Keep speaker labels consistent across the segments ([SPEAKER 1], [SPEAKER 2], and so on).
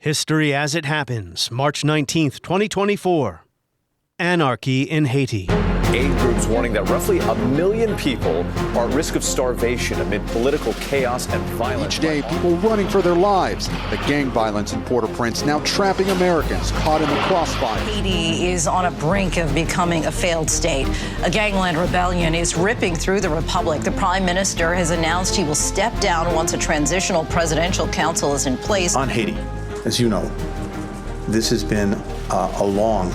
[SPEAKER 1] History as it happens, March 19th, 2024. Anarchy in Haiti.
[SPEAKER 2] Aid groups warning that roughly 1 million people are at risk of starvation amid political chaos and violence.
[SPEAKER 3] Each day, people running for their lives. The gang violence in Port-au-Prince now trapping Americans caught in the crossfire.
[SPEAKER 4] Haiti is on a brink of becoming a failed state. A gangland rebellion is ripping through the republic. The prime minister has announced he will step down once a transitional presidential council is in place.
[SPEAKER 5] On Haiti, as you know, this has been a long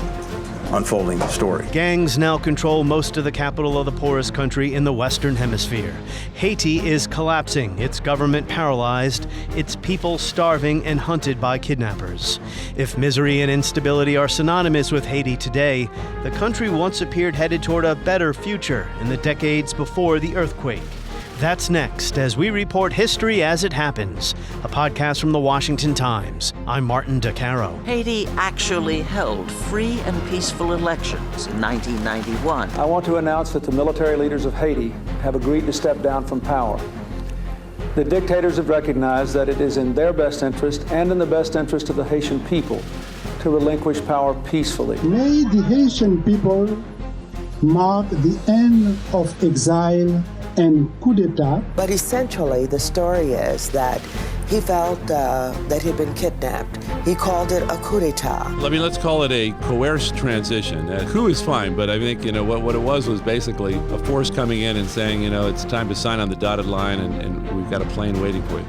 [SPEAKER 5] unfolding story.
[SPEAKER 1] Gangs now control most of the capital of the poorest country in the Western Hemisphere. Haiti is collapsing, its government paralyzed, its people starving and hunted by kidnappers. If misery and instability are synonymous with Haiti today, the country once appeared headed toward a better future in the decades before the earthquake. That's next as we report History as it happens, a podcast from the Washington Times. I'm Martin DeCaro.
[SPEAKER 6] Haiti actually held free and peaceful elections in 1991.
[SPEAKER 7] I want to announce that the military leaders of Haiti have agreed to step down from power. The dictators have recognized that it is in their best interest and in the best interest of the Haitian people to relinquish power peacefully.
[SPEAKER 8] May the Haitian people mark the end of exile and coup d'etat.
[SPEAKER 9] But essentially, the story is that he felt that he'd been kidnapped. He called it a coup d'etat.
[SPEAKER 10] I mean, let's call it a coerced transition. A coup is fine, but I think, what it was basically a force coming in and saying, it's time to sign on the dotted line and we've got a plane waiting for you.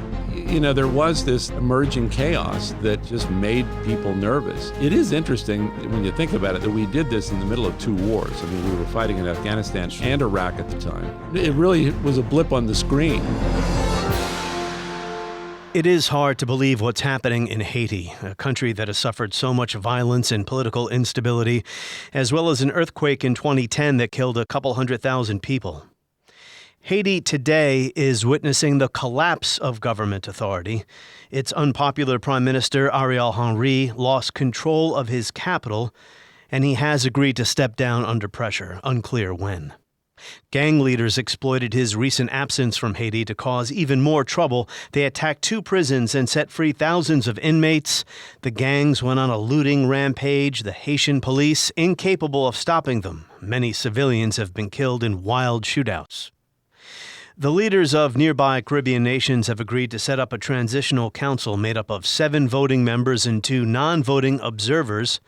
[SPEAKER 10] There was this emerging chaos that just made people nervous. It is interesting when you think about it that we did this in the middle of two wars. I mean, we were fighting in Afghanistan and Iraq at the time. It really was a blip on the screen.
[SPEAKER 1] It is hard to believe what's happening in Haiti, a country that has suffered so much violence and political instability, as well as an earthquake in 2010 that killed a couple 100,000 people. Haiti today is witnessing the collapse of government authority. Its unpopular Prime Minister, Ariel Henry, lost control of his capital, and he has agreed to step down under pressure, unclear when. Gang leaders exploited his recent absence from Haiti to cause even more trouble. They attacked 2 prisons and set free thousands of inmates. The gangs went on a looting rampage, the Haitian police incapable of stopping them. Many civilians have been killed in wild shootouts. The leaders of nearby Caribbean nations have agreed to set up a transitional council made up of 7 voting members and 2 non-voting observers.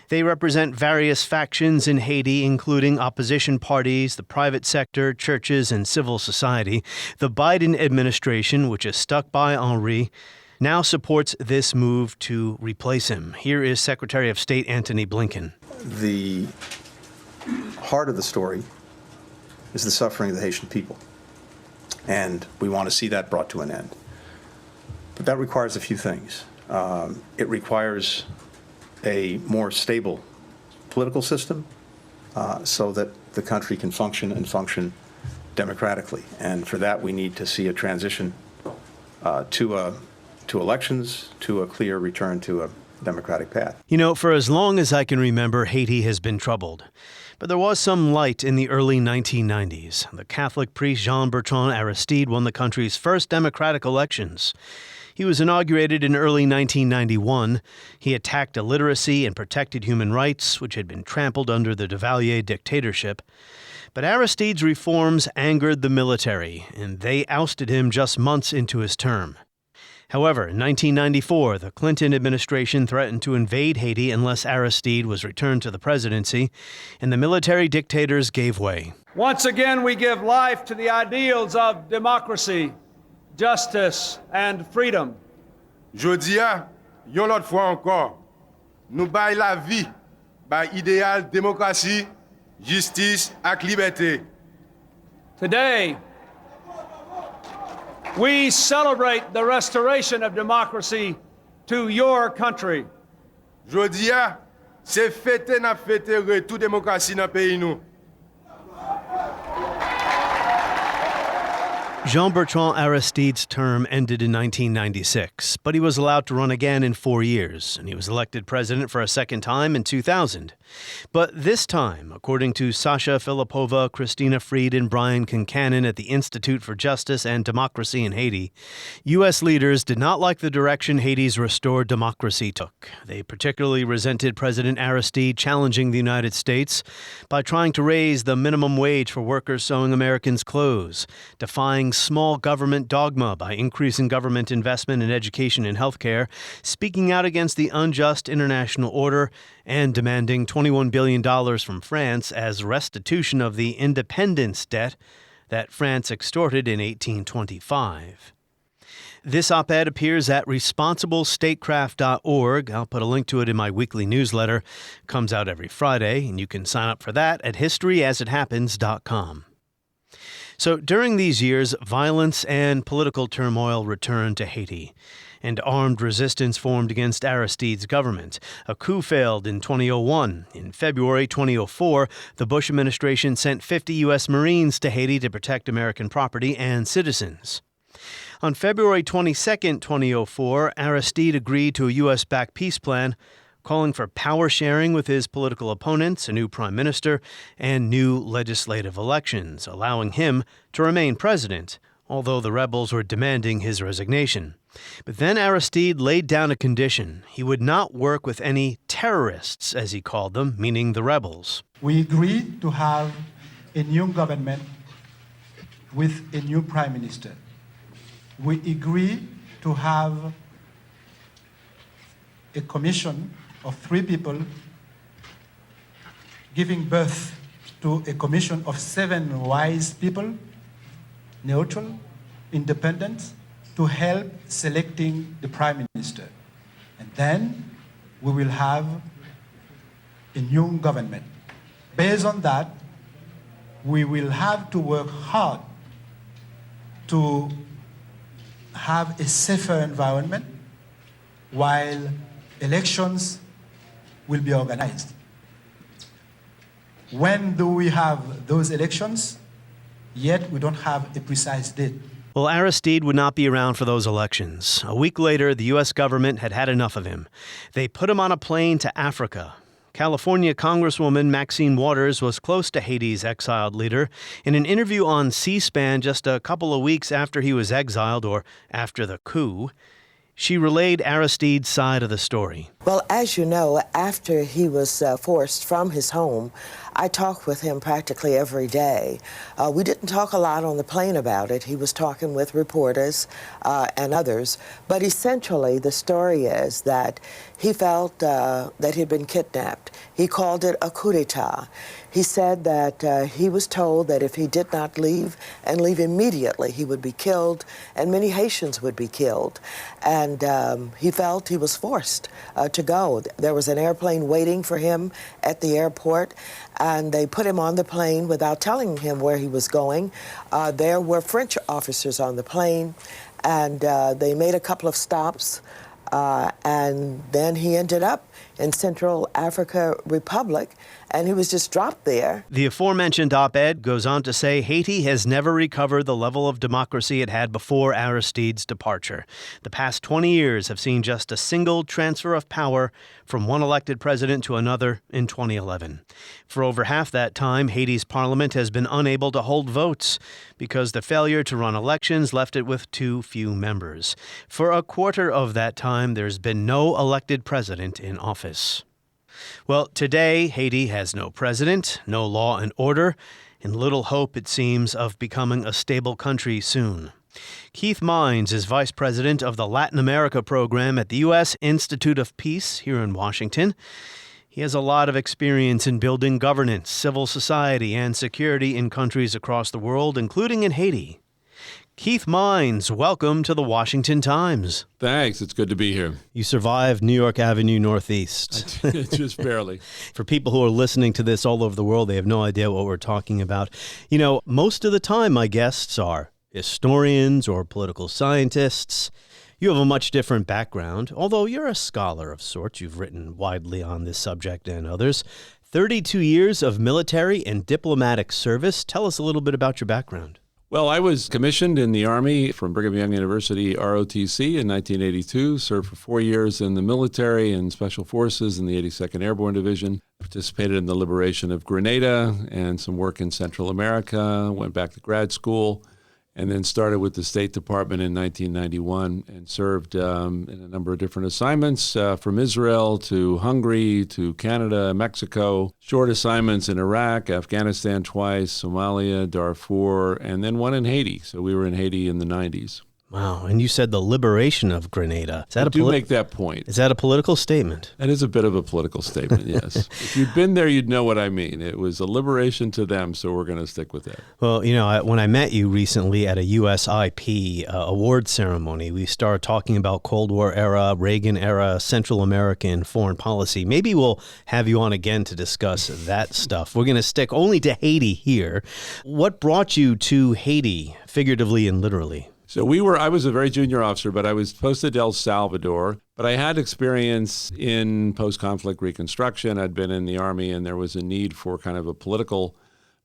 [SPEAKER 1] They represent various factions in Haiti, including opposition parties, the private sector, churches, and civil society. The Biden administration, which is stuck by Henry, now supports this move to replace him. Here is Secretary of State Antony Blinken.
[SPEAKER 5] The heart of the story is the suffering of the Haitian people. And we want to see that brought to an end. But that requires a few things. It requires a more stable political system so that the country can function democratically. And for that, we need to see a transition to elections, to a clear return to a democratic path.
[SPEAKER 1] For as long as I can remember, Haiti has been troubled. But there was some light in the early 1990s. The Catholic priest Jean-Bertrand Aristide won the country's first democratic elections. He was inaugurated in early 1991. He attacked illiteracy and protected human rights, which had been trampled under the Duvalier dictatorship. But Aristide's reforms angered the military, and they ousted him just months into his term. However, in 1994, the Clinton administration threatened to invade Haiti unless Aristide was returned to the presidency, and the military dictators gave way.
[SPEAKER 11] Once again, we give life to the ideals of democracy, justice, and freedom.
[SPEAKER 12] Jodia, yon lot fois encore, nous bay la vie, bay idéal démocratie, justice ak liberté.
[SPEAKER 11] Today, we celebrate the restoration of democracy to your country.
[SPEAKER 12] Jodia, c'est fêter na fêter retour démocratie dans pays nous.
[SPEAKER 1] Jean-Bertrand Aristide's term ended in 1996, but he was allowed to run again in 4 years, and he was elected president for a second time in 2000. But this time, according to Sasha Filipova, Christina Freed, and Brian Concannon at the Institute for Justice and Democracy in Haiti, U.S. leaders did not like the direction Haiti's restored democracy took. They particularly resented President Aristide challenging the United States by trying to raise the minimum wage for workers sewing Americans' clothes, defying small government dogma by increasing government investment in education and healthcare, speaking out against the unjust international order, and demanding $21 billion from France as restitution of the independence debt that France extorted in 1825. This op-ed appears at responsiblestatecraft.org. I'll put a link to it in my weekly newsletter. It comes out every Friday, and you can sign up for that at historyasithappens.com. So during these years, violence and political turmoil returned to Haiti, and armed resistance formed against Aristide's government. A coup failed in 2001. In February 2004, the Bush administration sent 50 U.S. Marines to Haiti to protect American property and citizens. On February 22, 2004, Aristide agreed to a U.S.-backed peace plan calling for power sharing with his political opponents, a new prime minister, and new legislative elections, allowing him to remain president, although the rebels were demanding his resignation. But then Aristide laid down a condition. He would not work with any terrorists, as he called them, meaning the rebels.
[SPEAKER 8] We agreed to have a new government with a new prime minister. We agreed to have a commission of 3 people giving birth to a commission of 7 wise people, neutral, independent, to help selecting the prime minister. And then we will have a new government. Based on that, we will have to work hard to have a safer environment while elections will be organized. When do we have those elections? Yet we don't have a precise date.
[SPEAKER 1] Well, Aristide would not be around for those elections. A week later, the U.S. government had had enough of him. They put him on a plane to Africa. California Congresswoman Maxine Waters was close to Haiti's exiled leader. In an interview on C-SPAN just a couple of weeks after he was exiled, or after the coup, she relayed Aristide's side of the story.
[SPEAKER 9] Well, as you know, after he was forced from his home, I talked with him practically every day. We didn't talk a lot on the plane about it. He was talking with reporters and others. But essentially, the story is that he felt that he'd been kidnapped. He called it a coup d'etat. He said that he was told that if he did not leave, and leave immediately, he would be killed, and many Haitians would be killed. And he felt he was forced to go. There was an airplane waiting for him at the airport, and they put him on the plane without telling him where he was going. There were French officers on the plane, and they made a couple of stops, and then he ended up in Central Africa Republic, and he was just dropped there.
[SPEAKER 1] The aforementioned op-ed goes on to say Haiti has never recovered the level of democracy it had before Aristide's departure. The past 20 years have seen just a single transfer of power from one elected president to another in 2011. For over half that time, Haiti's parliament has been unable to hold votes because the failure to run elections left it with too few members. For a quarter of that time, there's been no elected president in office. Well, today, Haiti has no president, no law and order, and little hope, it seems, of becoming a stable country soon. Keith Mines is vice president of the Latin America program at the U.S. Institute of Peace here in Washington. He has a lot of experience in building governance, civil society, and security in countries across the world, including in Haiti. Keith Mines, welcome to the Washington Times.
[SPEAKER 10] Thanks. It's good to be here.
[SPEAKER 1] You survived New York Avenue Northeast.
[SPEAKER 10] Just barely.
[SPEAKER 1] For people who are listening to this all over the world, they have no idea what we're talking about. You know, most of the time my guests are historians or political scientists. You have a much different background, although you're a scholar of sorts. You've written widely on this subject and others. 32 years of military and diplomatic service. Tell us a little bit about your background.
[SPEAKER 10] Well, I was commissioned in the Army from Brigham Young University, ROTC, in 1982, served for 4 years in the military and Special Forces in the 82nd Airborne Division, participated in the liberation of Grenada and some work in Central America, went back to grad school, and then started with the State Department in 1991 and served in a number of different assignments from Israel to Hungary to Canada, Mexico, short assignments in Iraq, Afghanistan twice, Somalia, Darfur, and then one in Haiti. So we were in Haiti in the 90s.
[SPEAKER 1] Wow. And you said the liberation of Grenada. Is that
[SPEAKER 10] make that point.
[SPEAKER 1] Is that a political statement?
[SPEAKER 10] That is a bit of a political statement, yes. If you'd been there, you'd know what I mean. It was a liberation to them, so we're going to stick with that.
[SPEAKER 1] Well, when I met you recently at a USIP award ceremony, we started talking about Cold War era, Reagan era, Central American foreign policy. Maybe we'll have you on again to discuss that stuff. We're going to stick only to Haiti here. What brought you to Haiti, figuratively and literally?
[SPEAKER 10] So I was a very junior officer, but I was posted to El Salvador. But I had experience in post-conflict reconstruction. I'd been in the Army, and there was a need for kind of a political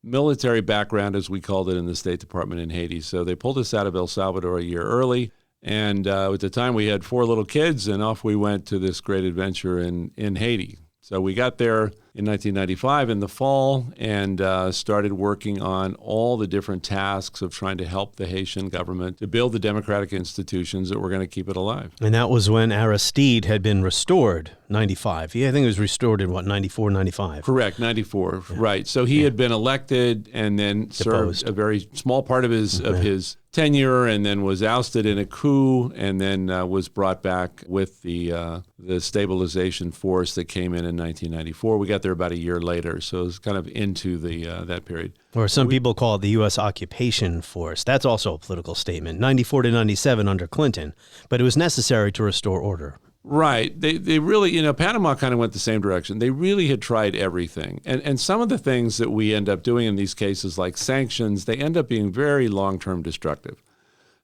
[SPEAKER 10] military background, as we called it in the State Department in Haiti. So they pulled us out of El Salvador a year early. And at the time, we had 4 little kids, and off we went to this great adventure in Haiti. So we got there in 1995 in the fall and started working on all the different tasks of trying to help the Haitian government to build the democratic institutions that were going to keep it alive.
[SPEAKER 1] And that was when Aristide had been restored, 95. Yeah, I think it was restored in, 94, 95?
[SPEAKER 10] Correct, 94, yeah. Right. So he had been elected and then served a very small part of his tenure and then was ousted in a coup and then was brought back with the stabilization force that came in 1994. We got there about a year later, so it was kind of into that period.
[SPEAKER 1] Or some people call it the U.S. occupation force. That's also a political statement, 94 to 97 under Clinton, but it was necessary to restore order.
[SPEAKER 10] Right. They really, Panama kind of went the same direction. They really had tried everything. And some of the things that we end up doing in these cases, like sanctions, they end up being very long-term destructive.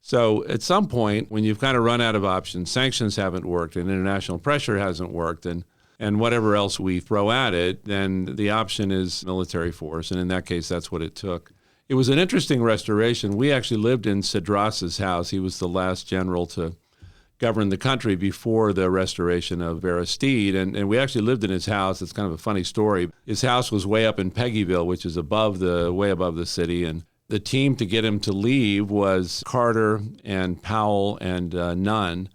[SPEAKER 10] So at some point, when you've kind of run out of options, sanctions haven't worked and international pressure hasn't worked and whatever else we throw at it, then the option is military force. And in that case, that's what it took. It was an interesting restoration. We actually lived in Cedras's house. He was the last general to govern the country before the restoration of Aristide. And we actually lived in his house. It's kind of a funny story. His house was way up in Peggyville, which is way above the city. And the team to get him to leave was Carter and Powell and Nunn.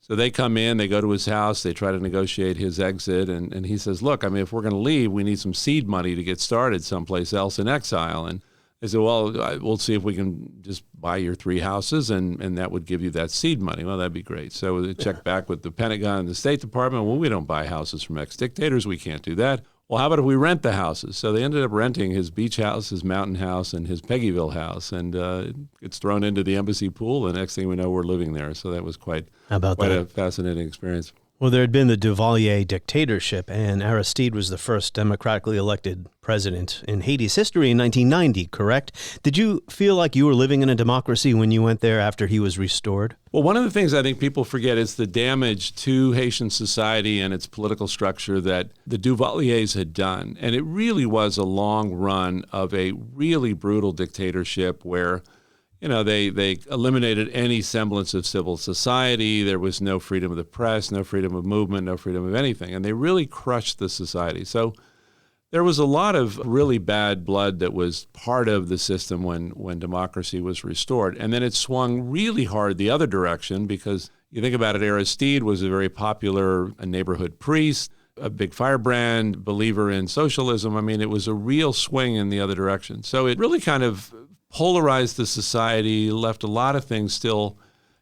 [SPEAKER 10] So they come in, they go to his house, they try to negotiate his exit, and he says, look, if we're going to leave, we need some seed money to get started someplace else in exile. And they said, well, we'll see if we can just buy your 3 houses, and that would give you that seed money. Well, that'd be great. So they checked back with the Pentagon and the State Department. Well, we don't buy houses from ex-dictators. We can't do that. Well, how about if we rent the houses? So they ended up renting his beach house, his mountain house, and his Peggyville house, and it gets thrown into the embassy pool. The next thing we know, we're living there. So that was quite a fascinating experience.
[SPEAKER 1] Well, there had been the Duvalier dictatorship, and Aristide was the first democratically elected president in Haiti's history in 1990, correct? Did you feel like you were living in a democracy when you went there after he was restored?
[SPEAKER 10] Well, one of the things I think people forget is the damage to Haitian society and its political structure that the Duvaliers had done. And it really was a long run of a really brutal dictatorship where they eliminated any semblance of civil society. There was no freedom of the press, no freedom of movement, no freedom of anything. And they really crushed the society. So there was a lot of really bad blood that was part of the system when democracy was restored. And then it swung really hard the other direction because you think about it, Aristide was a very popular neighborhood priest, a big firebrand, believer in socialism. It was a real swing in the other direction. So it really kind of polarized the society, left a lot of things still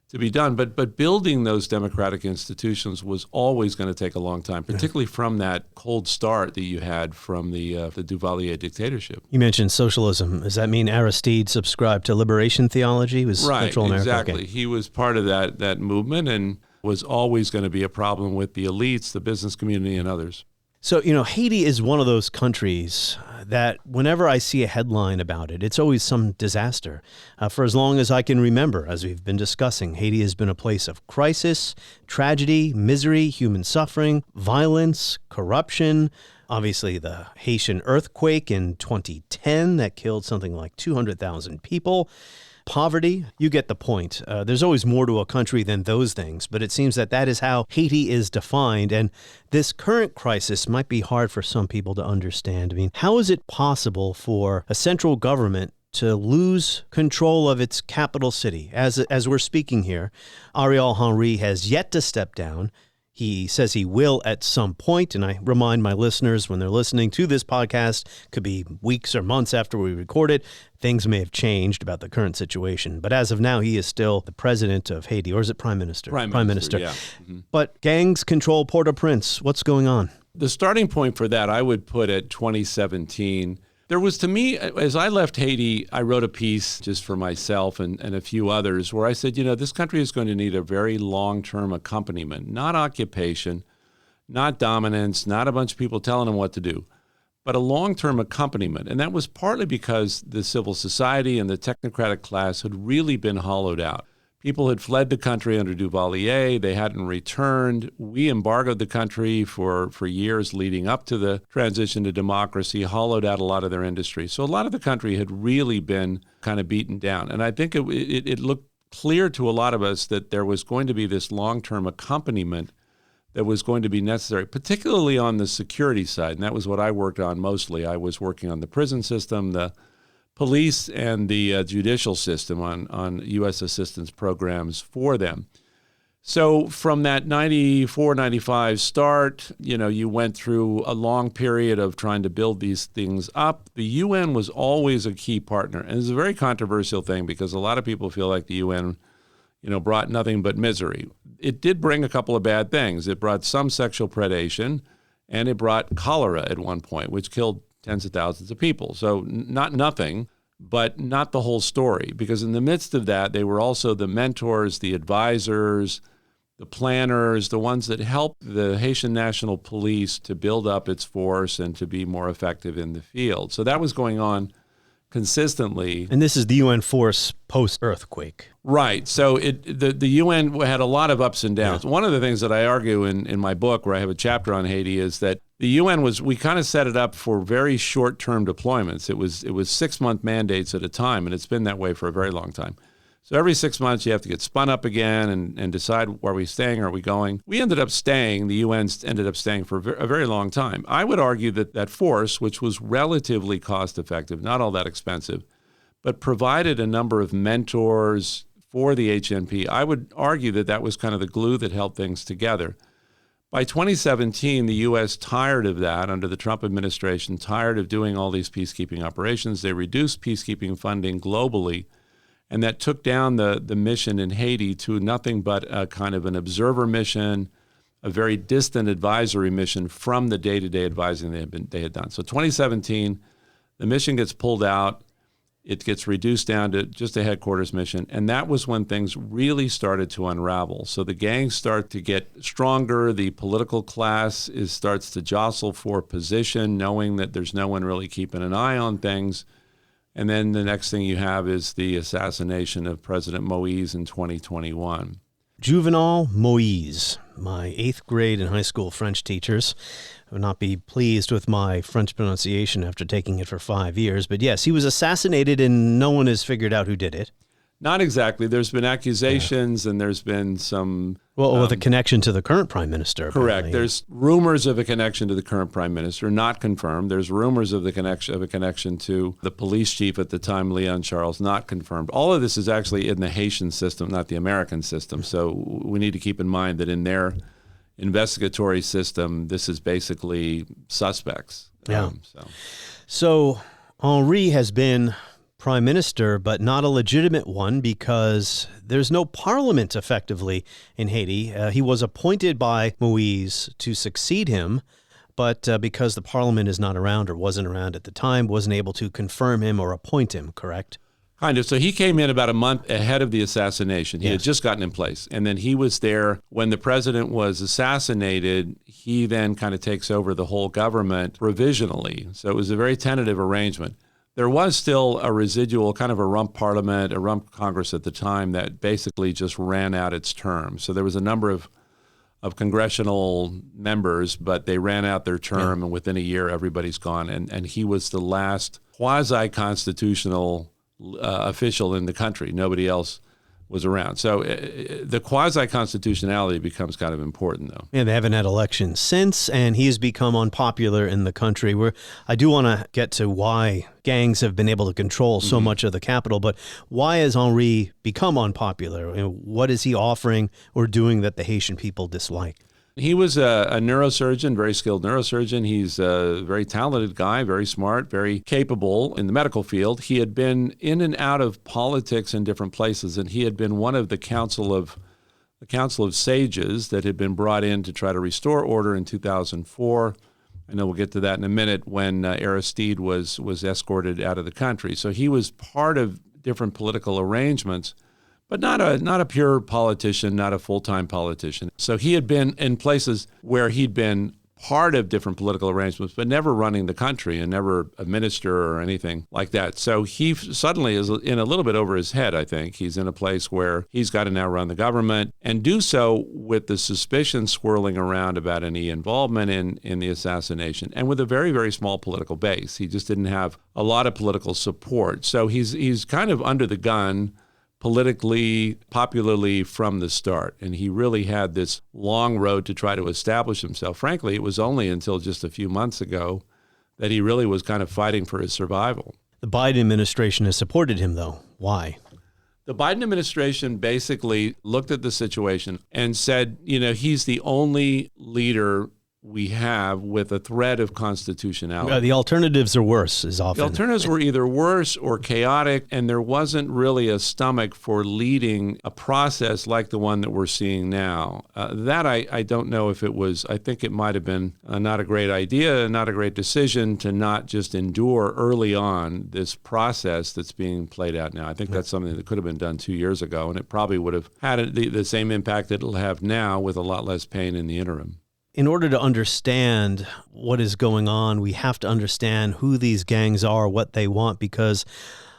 [SPEAKER 10] to be done. But building those democratic institutions was always going to take a long time, particularly from that cold start that you had from the Duvalier dictatorship.
[SPEAKER 1] You mentioned socialism. Does that mean Aristide subscribed to liberation theology? It was
[SPEAKER 10] right,
[SPEAKER 1] Central America.
[SPEAKER 10] Exactly.
[SPEAKER 1] Okay.
[SPEAKER 10] He was part of that movement and was always going to be a problem with the elites, the business community, and others.
[SPEAKER 1] So, Haiti is one of those countries that whenever I see a headline about it, it's always some disaster. For as long as I can remember, as we've been discussing, Haiti has been a place of crisis, tragedy, misery, human suffering, violence, corruption. Obviously, the Haitian earthquake in 2010 that killed something like 200,000 people. Poverty, you get the point. There's always more to a country than those things, but it seems that that is how Haiti is defined, and this current crisis might be hard for some people to understand. I mean, how is it possible for a central government to lose control of its capital city? As we're speaking here, Ariel Henry has yet to step down. He says he will at some point, and I remind my listeners when they're listening to this podcast, could be weeks or months after we record it, things may have changed about the current situation. But as of now, he is still the president of Haiti, or is it prime minister?
[SPEAKER 10] Prime minister, yeah. Mm-hmm.
[SPEAKER 1] But gangs control Port-au-Prince. What's going on?
[SPEAKER 10] The starting point for that, I would put at 2017. There was, to me, as I left Haiti, I wrote a piece just for myself and a few others where I said, this country is going to need a very long-term accompaniment, not occupation, not dominance, not a bunch of people telling them what to do, but a long-term accompaniment. And that was partly because the civil society and the technocratic class had really been hollowed out. People had fled the country under Duvalier. They hadn't returned. We embargoed the country for years leading up to the transition to democracy, hollowed out a lot of their industry. So a lot of the country had really been kind of beaten down. And I think it looked clear to a lot of us that there was going to be this long-term accompaniment that was going to be necessary, particularly on the security side. And that was what I worked on mostly. I was working on the prison system, the police, and the judicial system on U.S. assistance programs for them. So from that 94, 95 start, you went through a long period of trying to build these things up. The UN was always a key partner. And it's a very controversial thing because a lot of people feel like the UN, brought nothing but misery. It did bring a couple of bad things. It brought some sexual predation, and it brought cholera at one point, which killed tens of thousands of people. So not nothing, but not the whole story, because in the midst of that, they were also the mentors, the advisors, the planners, the ones that helped the Haitian National Police to build up its force and to be more effective in the field. So that was going on consistently.
[SPEAKER 1] And this is the UN force post-earthquake.
[SPEAKER 10] Right. So the UN had a lot of ups and downs. Yeah. One of the things that I argue in my book, where I have a chapter on Haiti, is that the UN we kind of set it up for very short-term deployments. It was 6-month mandates at a time, and it's been that way for a very long time. So every 6 months, you have to get spun up again and decide, are we staying, are we going? We ended up staying, the UN ended up staying for a very long time. I would argue that force, which was relatively cost-effective, not all that expensive, but provided a number of mentors for the HNP, I would argue that was kind of the glue that held things together. By 2017, the U.S. tired of that under the Trump administration, tired of doing all these peacekeeping operations. They reduced peacekeeping funding globally, and that took down the mission in Haiti to nothing but a kind of an observer mission, a very distant advisory mission from the day-to-day advising they had done. So 2017, the mission gets pulled out. It gets reduced down to just a headquarters mission, and that was when things really started to unravel. So the gangs start to get stronger. The political class starts to jostle for position, knowing that there's no one really keeping an eye on things. And then the next thing you have is the assassination of President Moïse in 2021.
[SPEAKER 1] Juvenal Moïse, my 8th grade and high school French teachers would not be pleased with my French pronunciation after taking it for 5 years. But yes, he was assassinated and no one has figured out who did it.
[SPEAKER 10] Not exactly. There's been accusations and there's been some...
[SPEAKER 1] Well, with a connection to the current prime minister.
[SPEAKER 10] Correct.
[SPEAKER 1] Apparently.
[SPEAKER 10] There's rumors of a connection to the current prime minister, not confirmed. There's rumors of a connection to the police chief at the time, Leon Charles, not confirmed. All of this is actually in the Haitian system, not the American system. So we need to keep in mind that in their investigatory system, this is basically suspects.
[SPEAKER 1] Yeah. So Henry has been prime minister, but not a legitimate one because there's no parliament effectively in Haiti. He was appointed by Moïse to succeed him, but because the parliament is not around or wasn't around at the time, wasn't able to confirm him or appoint him, correct?
[SPEAKER 10] Kind of. So he came in about a month ahead of the assassination. He had just gotten in place. And then he was there when the president was assassinated. He then kind of takes over the whole government provisionally. So it was a very tentative arrangement. There was still a residual, kind of a rump parliament, a rump Congress at the time that basically just ran out its term. So there was a number of congressional members, but they ran out their term, and within a year, everybody's gone. And he was the last quasi-constitutional official in the country. Nobody else was around. So the quasi-constitutionality becomes kind of important, though.
[SPEAKER 1] Yeah, they haven't had elections since, and he has become unpopular in the country. I do want to get to why gangs have been able to control so much of the capital, but why has Henry become unpopular? What is he offering or doing that the Haitian people dislike?
[SPEAKER 10] He was a neurosurgeon, very skilled neurosurgeon. He's a very talented guy, very smart, very capable in the medical field. He had been in and out of politics in different places, and he had been one of the Council of Sages that had been brought in to try to restore order in 2004. I know we'll get to that in a minute, when Aristide was escorted out of the country. So he was part of different political arrangements, but not a pure politician, not a full-time politician. So he had been in places where he'd been part of different political arrangements, but never running the country and never a minister or anything like that. So he suddenly is in a little bit over his head, I think. He's in a place where he's got to now run the government and do so with the suspicion swirling around about any involvement in the assassination, and with a very, very small political base. He just didn't have a lot of political support. So he's kind of under the gun politically, popularly from the start. And he really had this long road to try to establish himself. Frankly, it was only until just a few months ago that he really was kind of fighting for his survival.
[SPEAKER 1] The Biden administration has supported him, though. Why?
[SPEAKER 10] The Biden administration basically looked at the situation and said, he's the only leader we have with a thread of constitutionality.
[SPEAKER 1] The alternatives are worse, is often.
[SPEAKER 10] The alternatives were either worse or chaotic, and there wasn't really a stomach for leading a process like the one that we're seeing now. That I don't know if it was. I think it might have been not a great idea, not a great decision to not just endure early on this process that's being played out now. I think that's something that could have been done 2 years ago, and it probably would have had the same impact that it'll have now, with a lot less pain in the interim.
[SPEAKER 1] In order to understand what is going on, we have to understand who these gangs are, what they want, because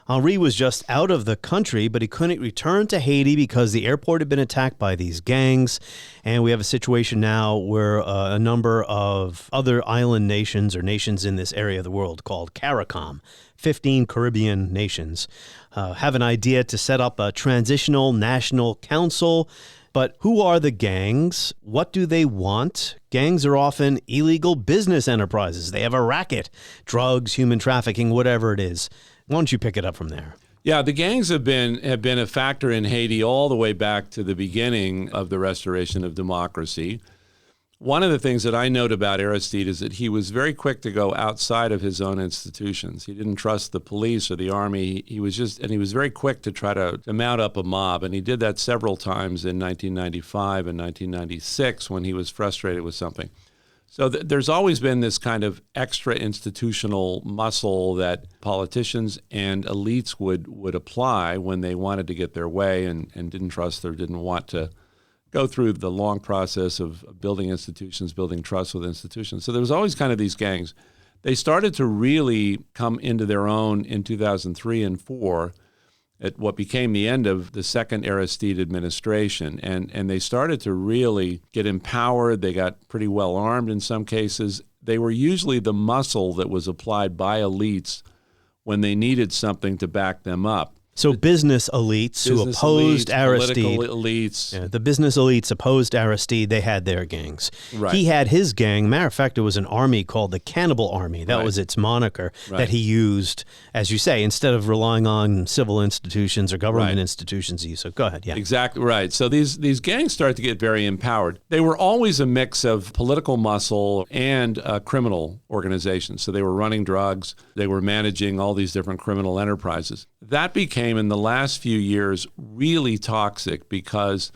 [SPEAKER 1] Henry was just out of the country, but he couldn't return to Haiti because the airport had been attacked by these gangs. And we have a situation now where a number of other island nations, or nations in this area of the world called CARICOM, 15 Caribbean nations, have an idea to set up a transitional national council. But who are the gangs? What do they want? Gangs are often illegal business enterprises. They have a racket, drugs, human trafficking, whatever it is. Why don't you pick it up from there?
[SPEAKER 10] Yeah, the gangs have been a factor in Haiti all the way back to the beginning of the restoration of democracy. One of the things that I note about Aristide is that he was very quick to go outside of his own institutions. He didn't trust the police or the army. He was very quick to try to mount up a mob, and he did that several times in 1995 and 1996 when he was frustrated with something. So there's always been this kind of extra institutional muscle that politicians and elites would apply when they wanted to get their way and didn't trust or didn't want to go through the long process of building institutions, building trust with institutions. So there was always kind of these gangs. They started to really come into their own in 2003 and 2004 at what became the end of the second Aristide administration. And they started to really get empowered. They got pretty well armed in some cases. They were usually the muscle that was applied by elites when they needed something to back them up.
[SPEAKER 1] So business elites who opposed Aristide.
[SPEAKER 10] Political elites.
[SPEAKER 1] Yeah, the business elites opposed Aristide. They had their gangs.
[SPEAKER 10] Right.
[SPEAKER 1] He had his gang. Matter of fact, it was an army called the Cannibal Army. That was its moniker that he used, as you say, instead of relying on civil institutions or government institutions. So go ahead. Yeah.
[SPEAKER 10] Exactly right. So these gangs started to get very empowered. They were always a mix of political muscle and criminal organizations. So they were running drugs. They were managing all these different criminal enterprises. That became, in the last few years, really toxic because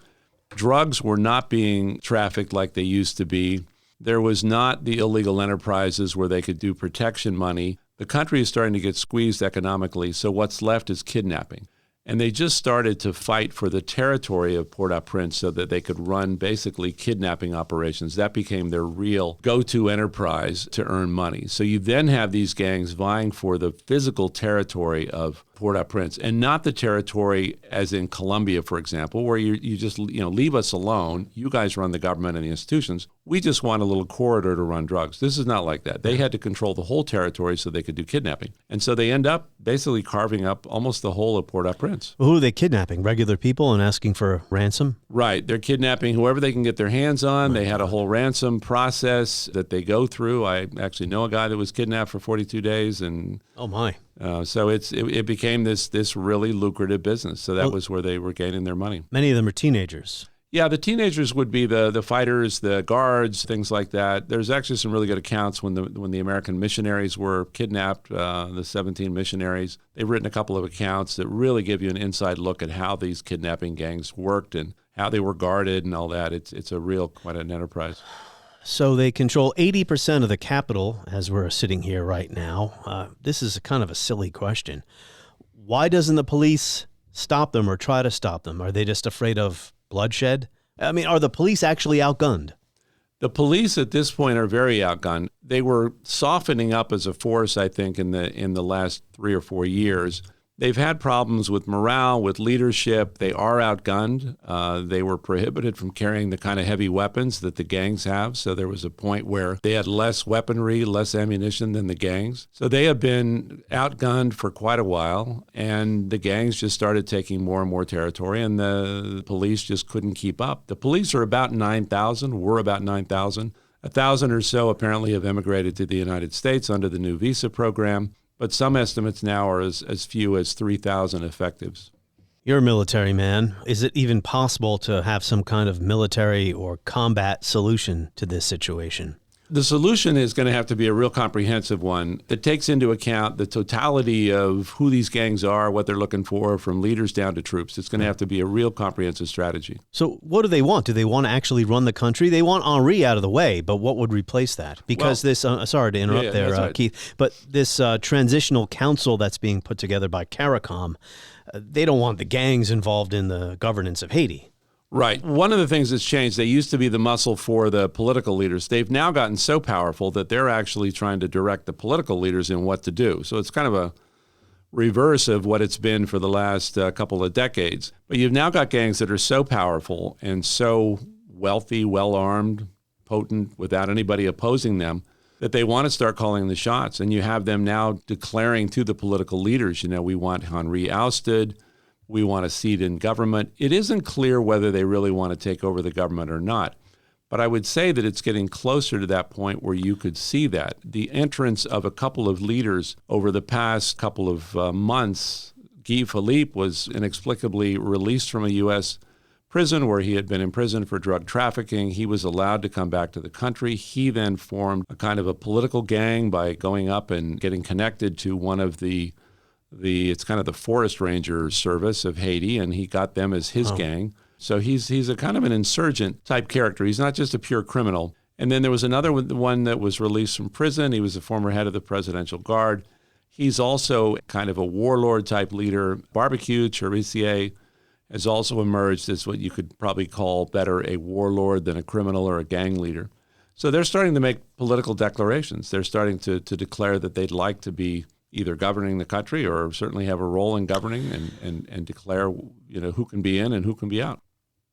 [SPEAKER 10] drugs were not being trafficked like they used to be. There was not the illegal enterprises where they could do protection money. The country is starting to get squeezed economically, so what's left is kidnapping. And they just started to fight for the territory of Port-au-Prince so that they could run basically kidnapping operations. That became their real go-to enterprise to earn money. So you then have these gangs vying for the physical territory of Port-au-Prince, and not the territory as in Colombia, for example, where you just leave us alone. You guys run the government and the institutions. We just want a little corridor to run drugs. This is not like that. They had to control the whole territory so they could do kidnapping. And so they end up basically carving up almost the whole of Port-au-Prince.
[SPEAKER 1] Well, who are they kidnapping? Regular people and asking for ransom?
[SPEAKER 10] Right. They're kidnapping whoever they can get their hands on. They had a whole ransom process that they go through. I actually know a guy that was kidnapped for 42 days. And
[SPEAKER 1] oh, my.
[SPEAKER 10] So it became this really lucrative business. So that was where they were gaining their money.
[SPEAKER 1] Many of them are teenagers.
[SPEAKER 10] Yeah, the teenagers would be the fighters, the guards, things like that. There's actually some really good accounts when the American missionaries were kidnapped, the 17 missionaries. They've written a couple of accounts that really give you an inside look at how these kidnapping gangs worked and how they were guarded and all that. It's a real quite an enterprise.
[SPEAKER 1] So they control 80% of the capital as we're sitting here right now. This is kind of a silly question. Why doesn't the police stop them or try to stop them? Are they just afraid of bloodshed? I mean, are the police actually outgunned?
[SPEAKER 10] The police at this point are very outgunned. They were softening up as a force, I think, in the last 3 or 4 years. They've had problems with morale, with leadership. They are outgunned. They were prohibited from carrying the kind of heavy weapons that the gangs have. So there was a point where they had less weaponry, less ammunition than the gangs. So they have been outgunned for quite a while. And the gangs just started taking more and more territory, and the police just couldn't keep up. The police are about 9,000, were about 9,000. 1,000 or so apparently have immigrated to the United States under the new visa program. But some estimates now are as few as 3,000 effectives.
[SPEAKER 1] You're a military man. Is it even possible to have some kind of military or combat solution to this situation?
[SPEAKER 10] The solution is going to have to be a real comprehensive one that takes into account the totality of who these gangs are, what they're looking for, from leaders down to troops. It's going to have to be a real comprehensive strategy.
[SPEAKER 1] So what do they want? Do they want to actually run the country? They want Henry out of the way, but what would replace that? Because sorry to interrupt right. Keith, but this transitional council that's being put together by CARICOM, they don't want the gangs involved in the governance of Haiti.
[SPEAKER 10] Right. One of the things that's changed, they used to be the muscle for the political leaders. They've now gotten so powerful that they're actually trying to direct the political leaders in what to do. So it's kind of a reverse of what it's been for the last couple of decades. But you've now got gangs that are so powerful and so wealthy, well-armed, potent, without anybody opposing them, that they want to start calling the shots. And you have them now declaring to the political leaders, we want Henry ousted. We want a seat in government. It isn't clear whether they really want to take over the government or not. But I would say that it's getting closer to that point where you could see that. The entrance of a couple of leaders over the past couple of months, Guy Philippe was inexplicably released from a U.S. prison where he had been imprisoned for drug trafficking. He was allowed to come back to the country. He then formed a kind of a political gang by going up and getting connected to one of it's kind of the forest ranger service of Haiti, and he got them as his gang. So he's a kind of an insurgent type character. He's not just a pure criminal. And then there was another one that was released from prison. He was the former head of the Presidential Guard. He's also kind of a warlord type leader. Barbecue Cherizier has also emerged as what you could probably call better a warlord than a criminal or a gang leader. So they're starting to make political declarations. They're starting to declare that they'd like to be either governing the country or certainly have a role in governing and declare, who can be in and who can be out.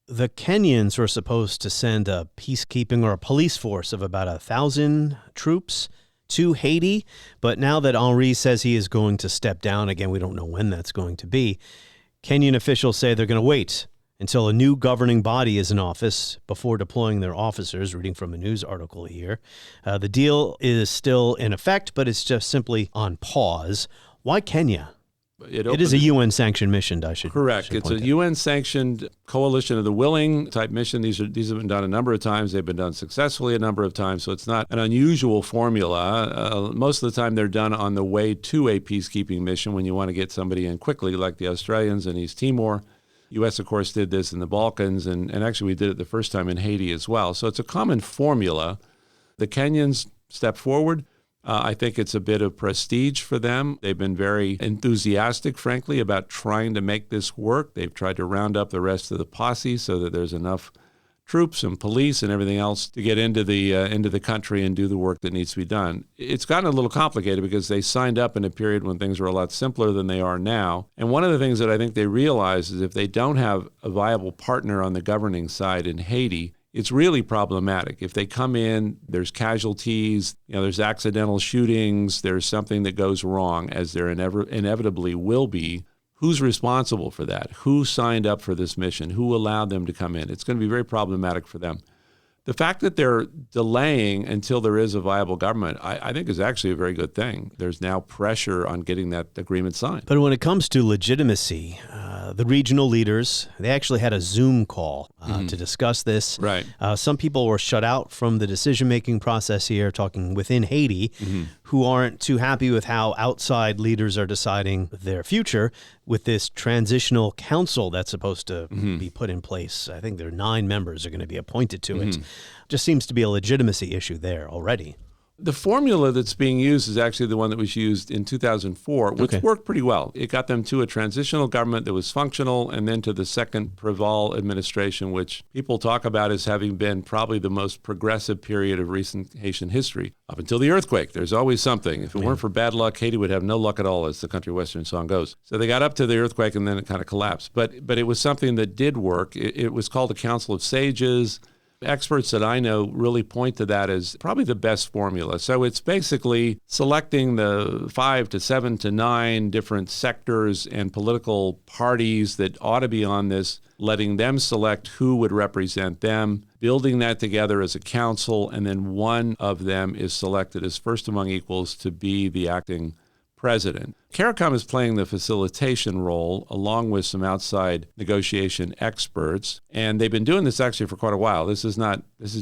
[SPEAKER 1] The Kenyans were supposed to send a peacekeeping or a police force of about 1,000 troops to Haiti. But now that Henry says he is going to step down, again, we don't know when that's going to be, Kenyan officials say they're going to wait until a new governing body is in office before deploying their officers, reading from a news article here. The deal is still in effect, but it's just simply on pause. Why Kenya? It is a UN-sanctioned mission,
[SPEAKER 10] Correct. It's a UN-sanctioned coalition of the willing type mission. These have been done a number of times. They've been done successfully a number of times, so it's not an unusual formula. Most of the time they're done on the way to a peacekeeping mission when you want to get somebody in quickly, like the Australians in East Timor. U.S., of course, did this in the Balkans, and actually we did it the first time in Haiti as well. So it's a common formula. The Kenyans step forward. I think it's a bit of prestige for them. They've been very enthusiastic, frankly, about trying to make this work. They've tried to round up the rest of the posse so that there's enough troops and police and everything else to get into the country and do the work that needs to be done. It's gotten a little complicated because they signed up in a period when things were a lot simpler than they are now. And one of the things that I think they realize is if they don't have a viable partner on the governing side in Haiti, it's really problematic. If they come in, there's casualties, there's accidental shootings, there's something that goes wrong, as there inevitably will be. Who's responsible for that? Who signed up for this mission? Who allowed them to come in? It's going to be very problematic for them. The fact that they're delaying until there is a viable government, I think is actually a very good thing. There's now pressure on getting that agreement signed.
[SPEAKER 1] But when it comes to legitimacy, the regional leaders, they actually had a Zoom call to discuss this.
[SPEAKER 10] Right.
[SPEAKER 1] Some people were shut out from the decision-making process here, talking within Haiti, who aren't too happy with how outside leaders are deciding their future with this transitional council that's supposed to be put in place. I think there are 9 members are going to be appointed to it. Just seems to be a legitimacy issue there already.
[SPEAKER 10] The formula that's being used is actually the one that was used in 2004, which worked pretty well. It got them to a transitional government that was functional, and then to the second Preval administration, which people talk about as having been probably the most progressive period of recent Haitian history. Up until the earthquake, there's always something. If it weren't for bad luck, Haiti would have no luck at all, as the country western song goes. So they got up to the earthquake, and then it kind of collapsed. But it was something that did work. It was called a Council of Sages. Experts that I know really point to that as probably the best formula. So it's basically selecting the 5 to 7 to 9 different sectors and political parties that ought to be on this, letting them select who would represent them, building that together as a council, and then one of them is selected as first among equals to be the acting president. CARICOM is playing the facilitation role along with some outside negotiation experts, and they've been doing this actually for quite a while. This is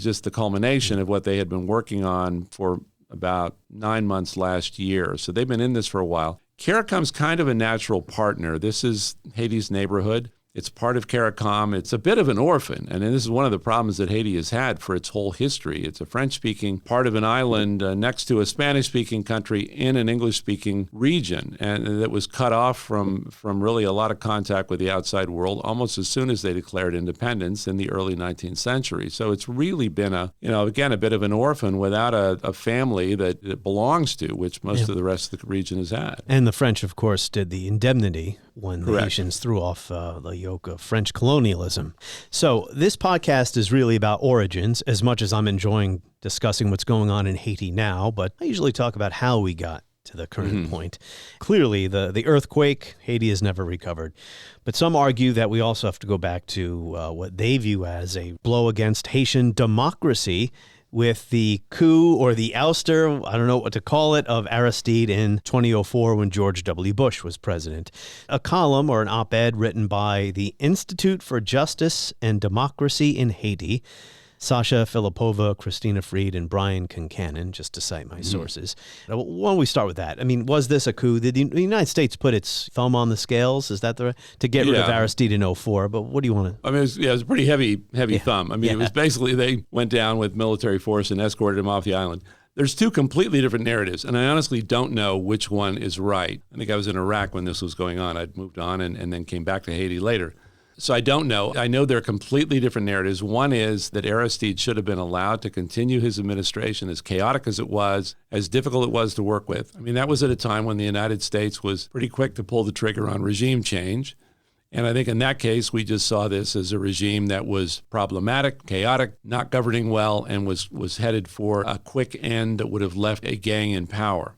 [SPEAKER 10] just the culmination of what they had been working on for about 9 months last year. So they've been in this for a while. CARICOM's kind of a natural partner. This is Haiti's neighborhood. It's part of CARICOM. It's a bit of an orphan, and this is one of the problems that Haiti has had for its whole history. It's a French-speaking part of an island next to a Spanish-speaking country in an English-speaking region, and that was cut off from really a lot of contact with the outside world almost as soon as they declared independence in the early 19th century. So it's really been a bit of an orphan without a family that it belongs to, which most of the rest of the region has had.
[SPEAKER 1] And the French, of course, did the indemnity when the Haitians threw off the yoke of French colonialism. So this podcast is really about origins, as much as I'm enjoying discussing what's going on in Haiti now, but I usually talk about how we got to the current point. Clearly, the earthquake, Haiti has never recovered. But some argue that we also have to go back to what they view as a blow against Haitian democracy with the coup or the ouster, I don't know what to call it, of Aristide in 2004 when George W. Bush was president. A column or an op-ed written by the Institute for Justice and Democracy in Haiti, Sasha Filipova, Christina Freed, and Brian Concannon, just to cite my sources. Why don't we start with that? I mean, was this a coup? Did the United States put its thumb on the scales? Is that to get rid of Aristide in 2004? But what do you want to...
[SPEAKER 10] I mean, it was a pretty heavy thumb. I mean, it was basically they went down with military force and escorted him off the island. There's 2 completely different narratives, and I honestly don't know which one is right. I think I was in Iraq when this was going on. I'd moved on and then came back to Haiti later. So I don't know. I know they're completely different narratives. One is that Aristide should have been allowed to continue his administration, as chaotic as it was, as difficult it was to work with. I mean, that was at a time when the United States was pretty quick to pull the trigger on regime change. And I think in that case, we just saw this as a regime that was problematic, chaotic, not governing well, and was headed for a quick end that would have left a gang in power.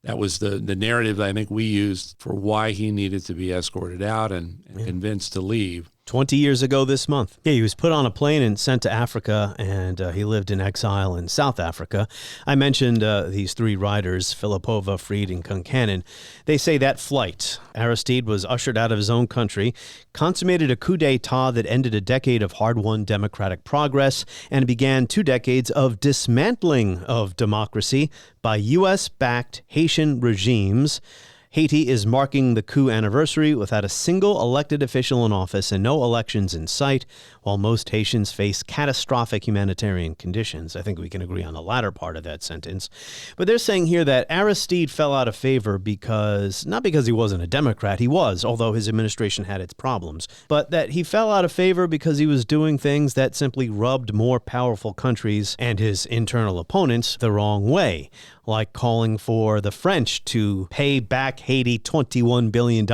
[SPEAKER 10] That was the narrative that I think we used for why he needed to be escorted out and convinced to leave.
[SPEAKER 1] 20 years ago this month. Yeah, he was put on a plane and sent to Africa, and he lived in exile in South Africa. I mentioned these 3 riders, Filipova, Freed, and Concannon. They say that flight, Aristide was ushered out of his own country, consummated a coup d'etat that ended a decade of hard-won democratic progress and began 2 decades of dismantling of democracy by U.S.-backed Haitian regimes. Haiti is marking the coup anniversary without a single elected official in office and no elections in sight, while most Haitians face catastrophic humanitarian conditions. I think we can agree on the latter part of that sentence. But they're saying here that Aristide fell out of favor not because he wasn't a Democrat, he was, although his administration had its problems, but that he fell out of favor because he was doing things that simply rubbed more powerful countries and his internal opponents the wrong way, like calling for the French to pay back Haiti $21 billion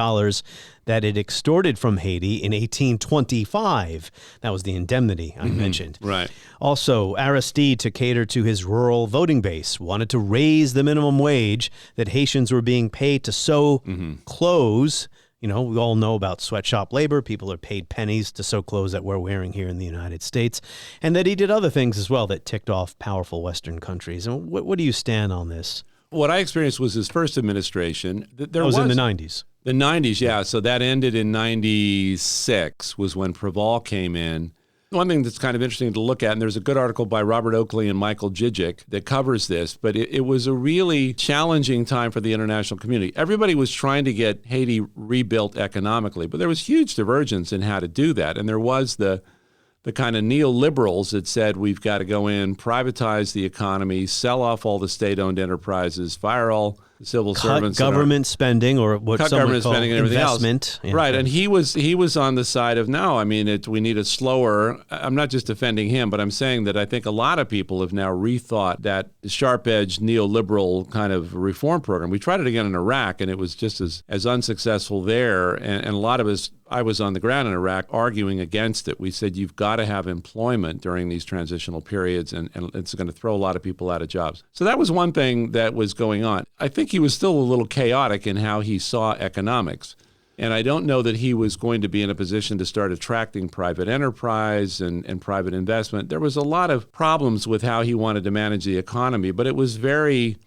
[SPEAKER 1] that it extorted from Haiti in 1825. That was the indemnity I mentioned.
[SPEAKER 10] Right.
[SPEAKER 1] Also, Aristide, to cater to his rural voting base, wanted to raise the minimum wage that Haitians were being paid to sew clothes. You know, we all know about sweatshop labor. People are paid pennies to sew clothes that we're wearing here in the United States. And that he did other things as well that ticked off powerful Western countries. And what do you stand on this?
[SPEAKER 10] What I experienced was his first administration.
[SPEAKER 1] That was in the 90s.
[SPEAKER 10] The 90s, yeah. So that ended in 96 was when Preval came in. One thing that's kind of interesting to look at, and there's a good article by Robert Oakley and Michael Jijic that covers this, but it was a really challenging time for the international community. Everybody was trying to get Haiti rebuilt economically, but there was huge divergence in how to do that. And there was the kind of neoliberals that said we've got to go in, privatize the economy, sell off all the state-owned enterprises, fire all the civil servants,
[SPEAKER 1] government spending, or what some would call investment.
[SPEAKER 10] Yeah. Right, and he was on the side of no. I mean, we need a slower. I'm not just defending him, but I'm saying that I think a lot of people have now rethought that sharp-edged neoliberal kind of reform program. We tried it again in Iraq, and it was just as unsuccessful there. And a lot of us, I was on the ground in Iraq arguing against it. We said you've got to have employment during these transitional periods, and it's going to throw a lot of people out of jobs. So that was one thing that was going on. I think he was still a little chaotic in how he saw economics. And I don't know that he was going to be in a position to start attracting private enterprise and private investment. There was a lot of problems with how he wanted to manage the economy, but it was very,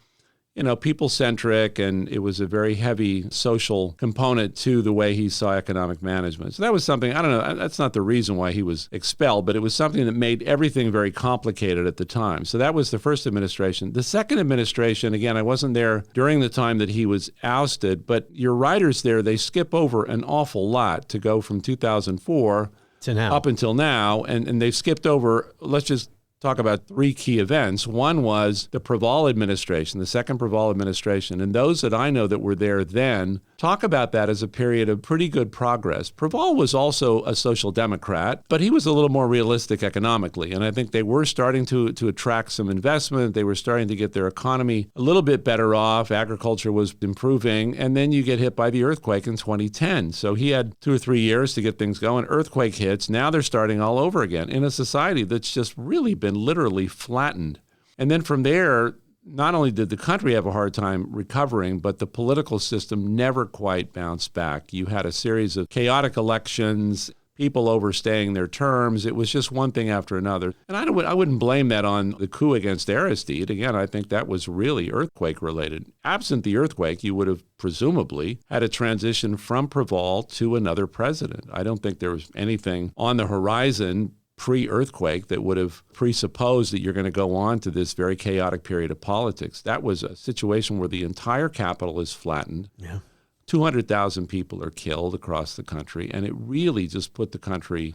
[SPEAKER 10] people-centric, and it was a very heavy social component to the way he saw economic management. So that was something, I don't know, that's not the reason why he was expelled, but it was something that made everything very complicated at the time. So that was the first administration. The second administration, again, I wasn't there during the time that he was ousted, but your writers there, they skip over an awful lot to go from 2004
[SPEAKER 1] to now,
[SPEAKER 10] up until now, and they've skipped over, let's just talk about three key events. One was the Preval administration, the second Preval administration. And those that I know that were there then talk about that as a period of pretty good progress. Preval was also a social democrat, but he was a little more realistic economically. And I think they were starting to attract some investment. They were starting to get their economy a little bit better off. Agriculture was improving. And then you get hit by the earthquake in 2010. So he had 2 or 3 years to get things going. Earthquake hits. Now they're starting all over again in a society that's just really been literally flattened. And then from there, not only did the country have a hard time recovering, but the political system never quite bounced back. You had a series of chaotic elections, people overstaying their terms. It was just one thing after another. And I wouldn't blame that on the coup against Aristide. Again, I think that was really earthquake related. Absent the earthquake, you would have presumably had a transition from Preval to another president. I don't think there was anything on the horizon pre-earthquake that would have presupposed that you're going to go on to this very chaotic period of politics. That was a situation where the entire capital is flattened.
[SPEAKER 1] Yeah.
[SPEAKER 10] 200,000 people are killed across the country, and it really just put the country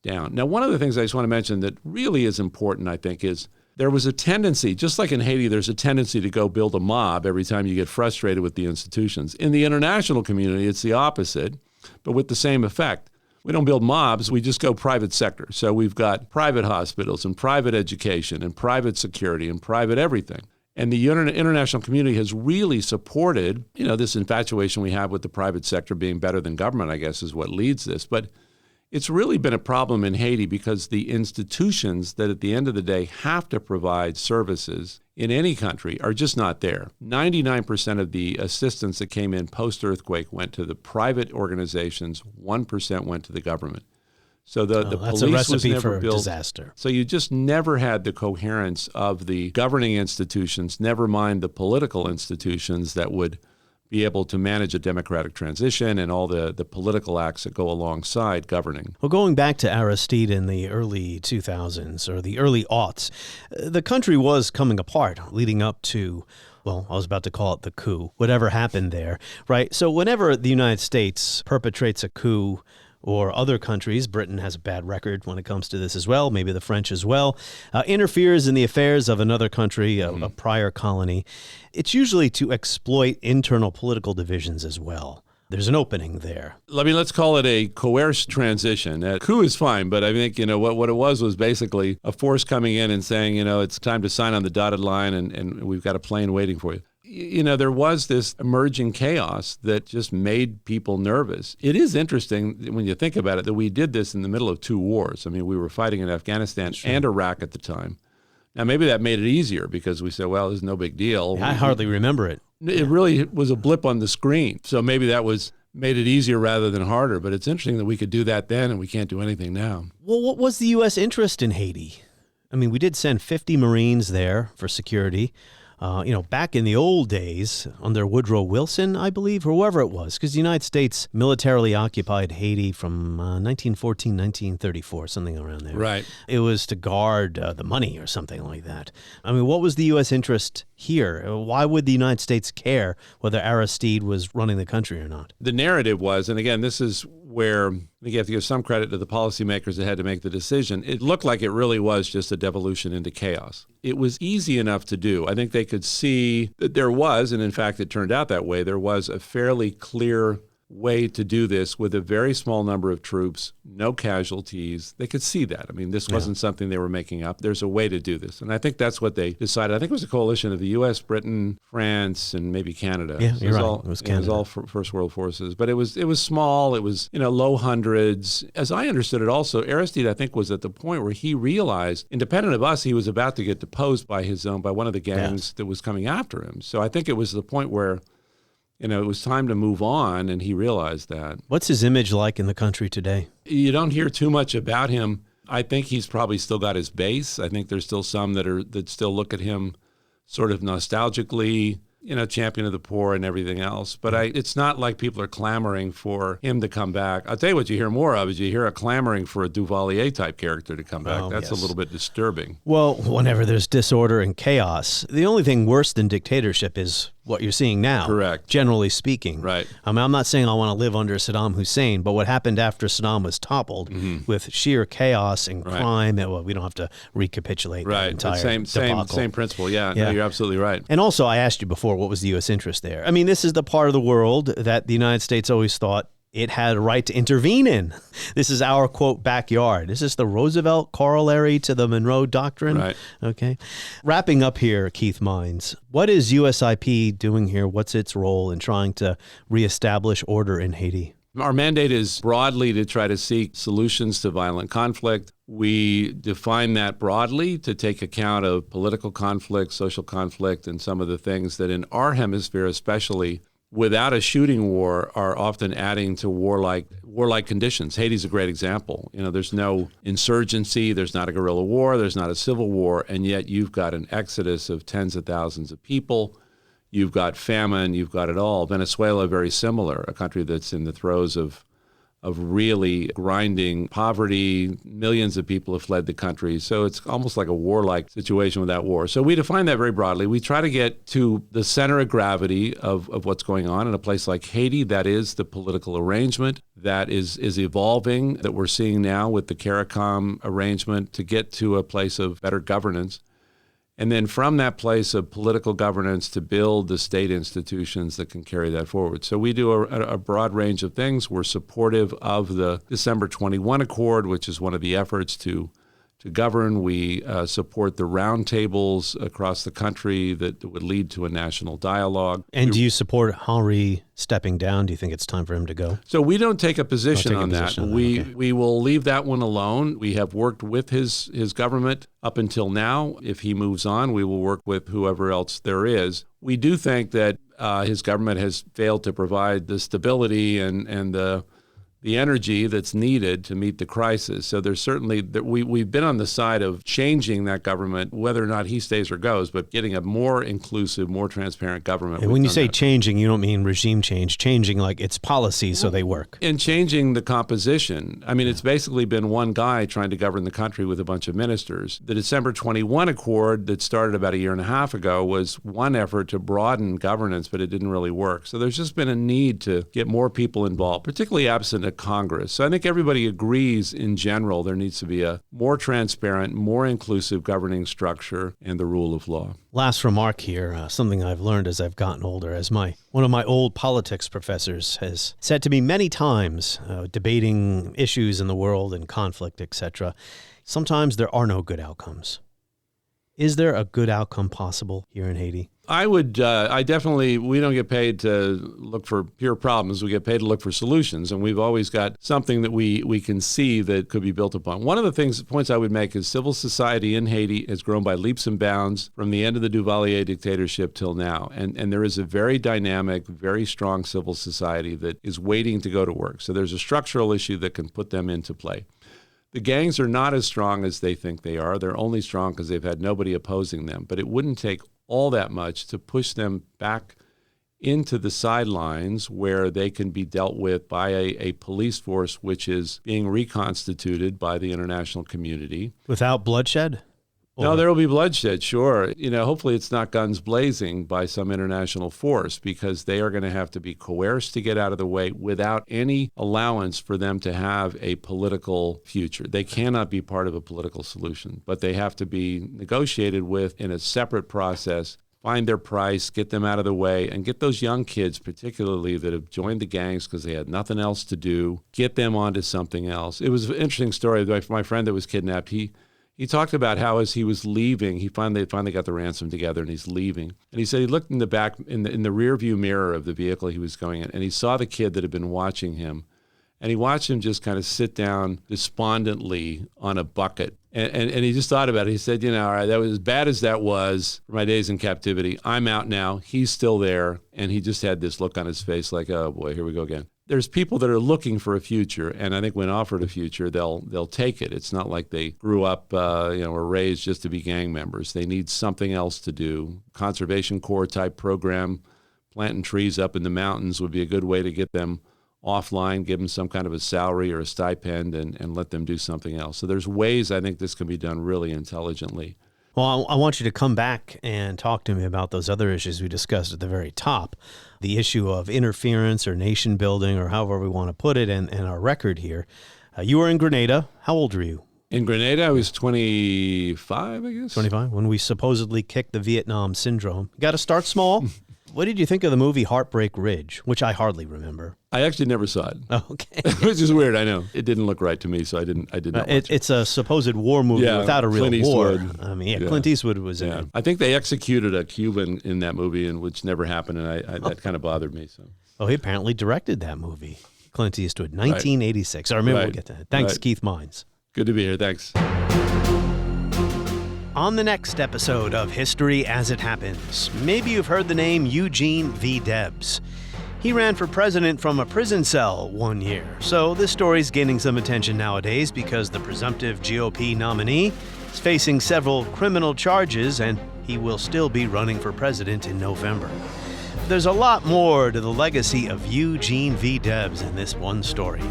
[SPEAKER 10] down. Now, one of the things I just want to mention that really is important, I think, is there was a tendency, just like in Haiti, there's a tendency to go build a mob every time you get frustrated with the institutions. In the international community, it's the opposite, but with the same effect. We don't build mobs, we just go private sector. So we've got private hospitals and private education and private security and private everything. And the international community has really supported, this infatuation we have with the private sector being better than government, I guess, is what leads this. But it's really been a problem in Haiti because the institutions that at the end of the day have to provide services in any country are just not there. 99% of the assistance that came in post-earthquake went to the private organizations, 1% went to the government. So the
[SPEAKER 1] that's
[SPEAKER 10] police
[SPEAKER 1] a recipe
[SPEAKER 10] was never
[SPEAKER 1] for
[SPEAKER 10] built.
[SPEAKER 1] disaster.
[SPEAKER 10] So you just never had the coherence of the governing institutions, never mind the political institutions that would be able to manage a democratic transition and all the political acts that go alongside governing.
[SPEAKER 1] Well, going back to Aristide in the early 2000s or the early aughts, the country was coming apart leading up to, well, I was about to call it the coup, whatever happened there, right? So whenever the United States perpetrates a coup, or other countries, Britain has a bad record when it comes to this as well, maybe the French as well, interferes in the affairs of another country, a prior colony, it's usually to exploit internal political divisions as well. There's an opening there.
[SPEAKER 10] Let's call it a coerced transition. A coup is fine, but I think, what it was basically a force coming in and saying, it's time to sign on the dotted line and we've got a plane waiting for you. There was this emerging chaos that just made people nervous. It is interesting when you think about it that we did this in the middle of two wars. I mean, we were fighting in Afghanistan and Iraq at the time. Now, maybe that made it easier because we said, well, this is no big deal.
[SPEAKER 1] I hardly remember it.
[SPEAKER 10] It really was a blip on the screen. So maybe that made it easier rather than harder. But it's interesting that we could do that then and we can't do anything now.
[SPEAKER 1] Well, what was the U.S. interest in Haiti? I mean, we did send 50 Marines there for security. Back in the old days, under Woodrow Wilson, I believe, or whoever it was, because the United States militarily occupied Haiti from 1914, 1934, something around there.
[SPEAKER 10] Right.
[SPEAKER 1] It was to guard the money or something like that. I mean, what was the U.S. interest here? Why would the United States care whether Aristide was running the country or not?
[SPEAKER 10] The narrative was, and again, this is where I think you have to give some credit to the policymakers that had to make the decision. It looked like it really was just a devolution into chaos. It was easy enough to do. I think they could see that there was, and in fact it turned out that way, there was a fairly clear way to do this with a very small number of troops, no casualties. They could see that. I mean, this wasn't something they were making up. There's a way to do this. And I think that's what they decided. I think it was a coalition of the U.S., Britain, France, and maybe Canada.
[SPEAKER 1] Yeah, you're right. It was Canada.
[SPEAKER 10] It was all First World Forces. But it was small. It was, low hundreds. As I understood it also, Aristide, I think, was at the point where he realized, independent of us, he was about to get deposed by one of the gangs that was coming after him. So I think it was the point where it was time to move on, and he realized that.
[SPEAKER 1] What's his image like in the country today?
[SPEAKER 10] You don't hear too much about him. I think he's probably still got his base. I think there's still some that still look at him sort of nostalgically, champion of the poor and everything else. But it's not like people are clamoring for him to come back. I'll tell you what you hear more of is you hear a clamoring for a Duvalier type character to come back. That's a little bit disturbing.
[SPEAKER 1] Well, whenever there's disorder and chaos, the only thing worse than dictatorship is what you're seeing now.
[SPEAKER 10] Correct.
[SPEAKER 1] Generally speaking.
[SPEAKER 10] Right.
[SPEAKER 1] I mean, I'm not saying I want to live under Saddam Hussein, but what happened after Saddam was toppled with sheer chaos and crime, we don't have to recapitulate that entire debacle.
[SPEAKER 10] Same principle. Yeah, no, you're absolutely right.
[SPEAKER 1] And also, I asked you before, what was the U.S. interest there? I mean, this is the part of the world that the United States always thought it had a right to intervene in. This is our, quote, backyard. Is this the Roosevelt corollary to the Monroe Doctrine?
[SPEAKER 10] Right.
[SPEAKER 1] Okay. Wrapping up here, Keith Mines, what is USIP doing here? What's its role in trying to reestablish order in Haiti?
[SPEAKER 10] Our mandate is broadly to try to seek solutions to violent conflict. We define that broadly to take account of political conflict, social conflict, and some of the things that in our hemisphere especially, without a shooting war, are often adding to warlike conditions. Haiti's a great example. There's no insurgency, there's not a guerrilla war, there's not a civil war, and yet you've got an exodus of tens of thousands of people. You've got famine, you've got it all. Venezuela, very similar, a country that's in the throes of really grinding poverty. Millions of people have fled the country. So it's almost like a warlike situation without war. So we define that very broadly. We try to get to the center of gravity of what's going on in a place like Haiti. That is the political arrangement that is evolving, that we're seeing now with the CARICOM arrangement, to get to a place of better governance. And then from that place of political governance to build the state institutions that can carry that forward. So we do a broad range of things. We're supportive of the December 21 Accord, which is one of the efforts to govern. We support the roundtables across the country that would lead to a national dialogue.
[SPEAKER 1] And do you support Henry stepping down? Do you think it's time for him to go?
[SPEAKER 10] So we don't take a position on that. We will leave that one alone. We have worked with his government up until now. If he moves on, we will work with whoever else there is. We do think that his government has failed to provide the stability and the energy that's needed to meet the crisis. So there's certainly, we've been on the side of changing that government, whether or not he stays or goes, but getting a more inclusive, more transparent government.
[SPEAKER 1] And when you say changing, you don't mean regime change, changing like its policies so they work.
[SPEAKER 10] And changing the composition. I mean, it's basically been one guy trying to govern the country with a bunch of ministers. The December 21 Accord that started about a year and a half ago was one effort to broaden governance, but it didn't really work. So there's just been a need to get more people involved, particularly absent a Congress. So I think everybody agrees in general there needs to be a more transparent, more inclusive governing structure and the rule of law.
[SPEAKER 1] Last remark here, something I've learned as I've gotten older, as one of my old politics professors has said to me many times, debating issues in the world and conflict, etc., sometimes there are no good outcomes. Is there a good outcome possible here in Haiti?
[SPEAKER 10] We don't get paid to look for pure problems. We get paid to look for solutions. And we've always got something that we can see that could be built upon. One of the points I would make is civil society in Haiti has grown by leaps and bounds from the end of the Duvalier dictatorship till now. And there is a very dynamic, very strong civil society that is waiting to go to work. So there's a structural issue that can put them into play. The gangs are not as strong as they think they are. They're only strong because they've had nobody opposing them. But it wouldn't take all that much to push them back into the sidelines where they can be dealt with by a police force which is being reconstituted by the international community.
[SPEAKER 1] Without bloodshed?
[SPEAKER 10] No, there will be bloodshed, sure. Hopefully it's not guns blazing by some international force, because they are going to have to be coerced to get out of the way without any allowance for them to have a political future. They cannot be part of a political solution, but they have to be negotiated with in a separate process, find their price, get them out of the way, and get those young kids, particularly that have joined the gangs because they had nothing else to do, get them onto something else. It was an interesting story. My friend that was kidnapped, he talked about how as he was leaving, he finally got the ransom together and he's leaving. And he said he looked in the back, in the rear view mirror of the vehicle he was going in, and he saw the kid that had been watching him. And he watched him just kind of sit down despondently on a bucket. And he just thought about it. He said, all right, that was as bad as that was for my days in captivity. I'm out now. He's still there. And he just had this look on his face like, oh boy, here we go again. There's people that are looking for a future, and I think when offered a future, they'll take it. It's not like they grew up, were raised just to be gang members. They need something else to do. Conservation Corps type program, planting trees up in the mountains would be a good way to get them offline, give them some kind of a salary or a stipend, and let them do something else. So there's ways I think this can be done really intelligently.
[SPEAKER 1] Well, I want you to come back and talk to me about those other issues we discussed at the very top. The issue of interference or nation building, or however we want to put it, and our record here. You were in Grenada. How old were you?
[SPEAKER 10] In Grenada, I was 25, I guess.
[SPEAKER 1] 25, when we supposedly kicked the Vietnam syndrome. Got to start small. What did you think of the movie Heartbreak Ridge, which I hardly remember?
[SPEAKER 10] I actually never saw it.
[SPEAKER 1] Oh, okay.
[SPEAKER 10] Which is weird, I know. It didn't look right to me, so I didn't watch it.
[SPEAKER 1] It's a supposed war movie without a real war. I mean, Clint Eastwood was in it.
[SPEAKER 10] I think they executed a Cuban in that movie, which never happened, and that kind of bothered me. So.
[SPEAKER 1] Oh, he apparently directed that movie, Clint Eastwood, 1986. Right. I remember we'll get to that. Thanks, Keith Mines.
[SPEAKER 10] Good to be here. Thanks.
[SPEAKER 1] On the next episode of History as It Happens, maybe you've heard the name Eugene V. Debs. He ran for president from a prison cell 1 year. So this story's gaining some attention nowadays because the presumptive GOP nominee is facing several criminal charges, and he will still be running for president in November. There's a lot more to the legacy of Eugene V. Debs in this one story.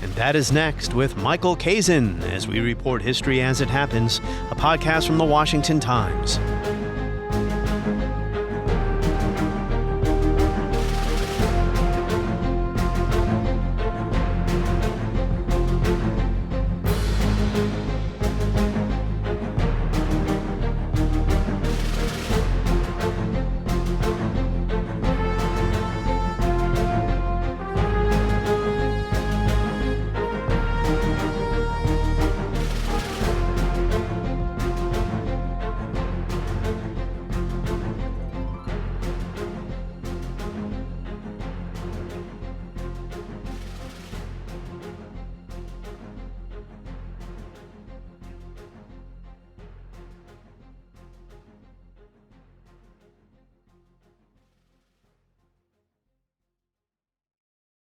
[SPEAKER 1] And that is next with Michael Kazin as we report History as It Happens, a podcast from the Washington Times.